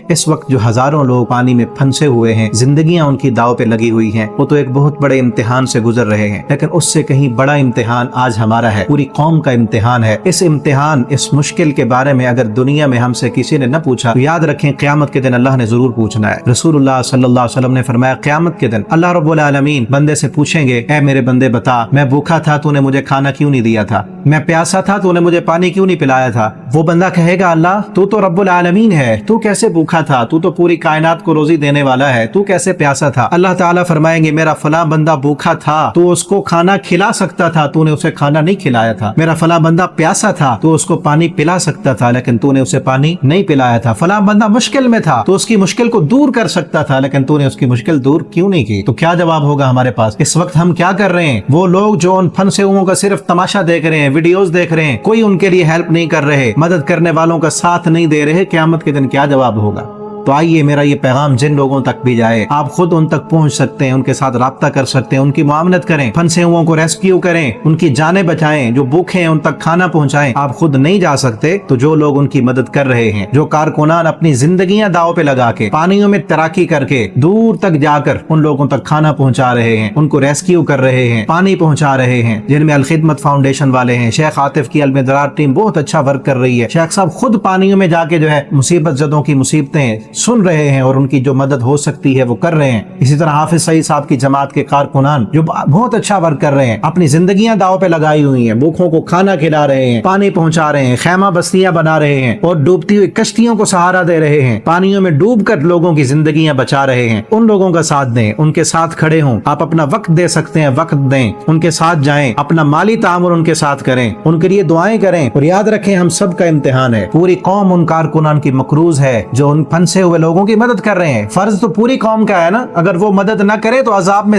اس وقت جو ہزاروں لوگ پانی میں پھنسے ہوئے ہیں، زندگیاں ان کی داؤ پہ لگی ہوئی ہیں، وہ تو ایک بہت بڑے امتحان سے گزر رہے ہیں، لیکن اس سے کہیں بڑا امتحان آج ہمارا ہے، پوری قوم کا امتحان ہے۔ اس امتحان، اس مشکل کے بارے میں اگر دنیا میں ہم سے کسی نے نہ پوچھا تو یاد رکھیں قیامت کے دن اللہ نے ضرور پوچھنا ہے۔ رسول اللہ صلی اللہ علیہ وسلم نے فرمایا قیامت کے دن اللہ رب العالمین بندے سے پوچھیں گے، اے میرے بندے بتا، میں بھوکا تھا تو نے مجھے کھانا کیوں نہیں دیا تھا، میں پیاسا تھا تو نے مجھے پانی کیوں نہیں پلایا تھا؟ وہ بندہ کہے گا اللہ تو رب العالمین ہے، تو کیسے بھوکا تھا؟ تو پوری کائنات کو روزی دینے والا ہے، تو کیسے پیاسا تھا؟ اللہ تعالیٰ فرمائیں گے میرا فلاں بندہ بھوکا تھا تو اس کو کھانا کھلا سکتا تھا، تو نے اسے کھانا نہیں کھلایا تھا۔ میرا فلاں بندہ پیاسا تھا تو اس کو پانی پلا سکتا تھا، لیکن تو نے اسے پانی نہیں پلایا تھا۔ فلاں بندہ مشکل میں تھا تو اس کی مشکل کو دور کر سکتا تھا، لیکن تو نے اس کی مشکل دور کیوں نہیں کی؟ تو کیا جواب ہوگا ہمارے پاس؟ اس وقت ہم کیا کر رہے ہیں؟ وہ لوگ جو ان پھنسے ہوئوں کا صرف تماشا دیکھ رہے ہیں، ویڈیوز دیکھ رہے ہیں، کوئی ان کے لیے ہیلپ نہیں کر رہے، مدد کرنے والوں کا ساتھ نہیں دے رہے، قیامت کے دن کیا جواب ہوگا؟ تو آئیے میرا یہ پیغام جن لوگوں تک بھی جائے، آپ خود ان تک پہنچ سکتے ہیں، ان کے ساتھ رابطہ کر سکتے ہیں، ان کی معاونت کریں، پھنسے ہوئوں کو ریسکیو کریں، ان کی جانیں بچائیں، جو بھوکے ہیں ان تک کھانا پہنچائیں۔ آپ خود نہیں جا سکتے تو جو لوگ ان کی مدد کر رہے ہیں، جو کارکنان اپنی زندگیاں داؤ پہ لگا کے پانیوں میں تیراکی کر کے دور تک جا کر ان لوگوں تک کھانا پہنچا رہے ہیں، ان کو ریسکیو کر رہے ہیں، پانی پہنچا رہے ہیں، جن میں الخدمت فاؤنڈیشن والے ہیں، شیخ عاطف کی المدرار ٹیم بہت اچھا ورک کر رہی ہے، شیخ صاحب خود پانیوں میں جا کے جو ہے مصیبت زدوں کی مصیبتیں سن رہے ہیں اور ان کی جو مدد ہو سکتی ہے وہ کر رہے ہیں۔ اسی طرح حافظ سعید صاحب کی جماعت کے کارکنان جو بہت اچھا ورک کر رہے ہیں، اپنی زندگیاں داؤ پہ لگائی ہوئی ہیں، بھوکھوں کو کھانا کھلا رہے ہیں، پانی پہنچا رہے ہیں، خیمہ بستیاں بنا رہے ہیں اور ڈوبتی ہوئی کشتیوں کو سہارا دے رہے ہیں، پانیوں میں ڈوب کر لوگوں کی زندگیاں بچا رہے ہیں۔ ان لوگوں کا ساتھ دیں، ان کے ساتھ کھڑے ہوں، آپ اپنا وقت دے سکتے ہیں، وقت دیں، ان کے ساتھ جائیں، اپنا مالی تعاون ان کے ساتھ کریں، ان کے لیے دعائیں کریں، اور یاد رکھیں ہم سب کا امتحان ہے، پوری قوم ان کارکنان کی مقروض ہے جو ان پھنسے ہوئے لوگوں کی مدد کر رہے ہیں۔ فرض تو پوری قوم کا ہے نا، اگر وہ مدد نہ کرے تو عذاب میں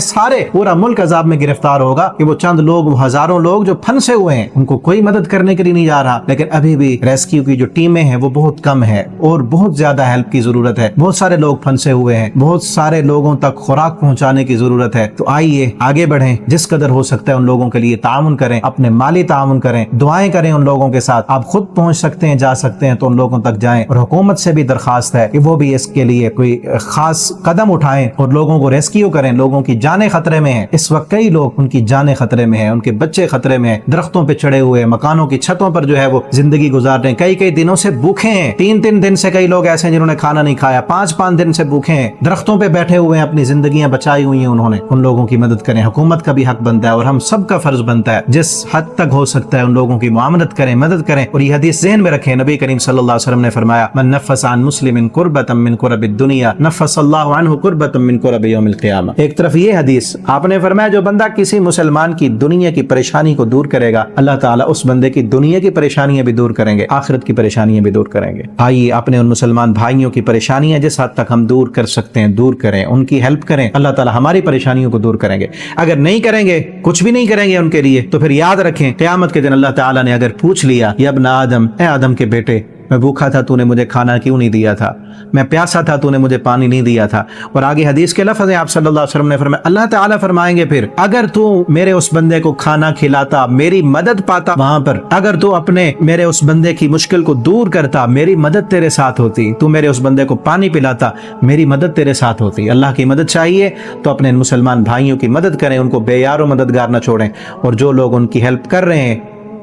پورا ملک عذاب میں گرفتار ہوگا کہ وہ چند لوگ، وہ ہزاروں لوگ جو پھنسے ہوئے ہیں ان کو کوئی مدد کرنے کے لیے نہیں جا رہا۔ لیکن ابھی بھی ریسکیو کی جو ٹیمیں ہیں وہ بہت کم ہے اور بہت زیادہ ہیلپ کی ضرورت ہے، بہت سارے لوگ پھنسے ہوئے ہیں، بہت سارے لوگوں تک خوراک پہنچانے کی ضرورت ہے۔ تو آئیے آگے بڑھیں، جس قدر ہو سکتا ہے ان لوگوں کے لیے تعاون کریں، اپنے مالی تعاون کریں، دعائیں کریں ان لوگوں کے ساتھ۔ آپ خود پہنچ سکتے ہیں، جا سکتے ہیں تو ان لوگوں تک جائیں، اور حکومت سے بھی درخواست ہے کہ وہ بھی اس کے لیے کوئی خاص قدم اٹھائیں اور لوگوں کو ریسکیو کریں۔ لوگوں کی جانیں خطرے میں ہیں، اس وقت کئی لوگ ان کی جانیں خطرے میں ہیں، ان کے بچے خطرے میں ہیں، درختوں پہ چڑھے ہوئے، مکانوں کی چھتوں پر جو ہے وہ زندگی گزار رہے ہیں، کئی دنوں سے بھوکے ہیں، 3 دن سے کئی لوگ ایسے ہیں جنہوں نے کھانا نہیں کھایا، 5 دن سے بھوکے ہیں، درختوں پہ بیٹھے ہوئے ہیں، اپنی زندگیاں بچائی ہوئی ہیں انہوں نے۔ ان لوگوں کی مدد کریں، حکومت کا بھی حق بنتا ہے اور ہم سب کا فرض بنتا ہے، جس حد تک ہو سکتا ہے ان لوگوں کی معاونت کریں، مدد کریں۔ اور یہ حدیث ذہن میں رکھیں، نبی کریم صلی اللہ علیہ وسلم نے فرمایا من نفس عن مسلم کربۃ من کرب الدنیا نفس اللہ عنہ کربۃ من کرب یوم القیامہ۔ ایک طرف یہ حدیث آپ نے فرمایا جو بندہ کسی مسلمان کی دنیا کی پریشانی کو دور کرے گا، اللہ تعالیٰ اس بندے کی دنیا کی پریشانیاں بھی دور کریں گے، آخرت کی پریشانیاں بھی دور کریں گے۔ آئیے اپنے ان مسلمان بھائیوں کی پریشانیاں جس حد تک ہم دور کر سکتے ہیں دور کریں، ان کی ہیلپ کریں، اللہ تعالیٰ ہماری پریشانیوں کو دور کریں گے۔ اگر نہیں کریں گے، کچھ بھی نہیں کریں گے ان کے لیے، تو پھر یاد رکھیں قیامت کے دن اللہ تعالیٰ نے اگر پوچھ لیا یا ابن آدم، اے آدم کے بیٹے، میں بھوکا تھا تو نے مجھے کھانا کیوں نہیں دیا تھا، میں پیاسا تھا تو نے مجھے پانی نہیں دیا تھا، اور آگے حدیث کے لفظ ہیں آپ صلی اللہ علیہ وسلم نے فرمایا اللہ تعالیٰ فرمائیں گے پھر اگر تو میرے اس بندے کو کھانا کھلاتا، میری مدد پاتا وہاں پر، اگر تو اپنے میرے اس بندے کی مشکل کو دور کرتا، میری مدد تیرے ساتھ ہوتی، تو میرے اس بندے کو پانی پلاتا، میری مدد تیرے ساتھ ہوتی۔ اللہ کی مدد چاہیے تو اپنے مسلمان بھائیوں کی مدد کریں، ان کو بے یار و مددگار نہ چھوڑیں، اور جو لوگ ان کی ہیلپ کر رہے ہیں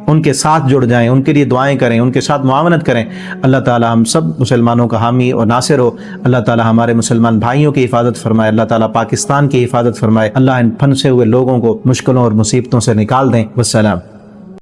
ان کے ساتھ جڑ جائیں، ان کے لیے دعائیں کریں، ان کے ساتھ معاونت کریں۔ اللہ تعالی ہم سب مسلمانوں کا حامی اور ناصر ہو، اللہ تعالی ہمارے مسلمان بھائیوں کی حفاظت فرمائے، اللہ تعالی پاکستان کی حفاظت فرمائے، اللہ ان پھنسے ہوئے لوگوں کو مشکلوں اور مصیبتوں سے نکال دیں۔ والسلام۔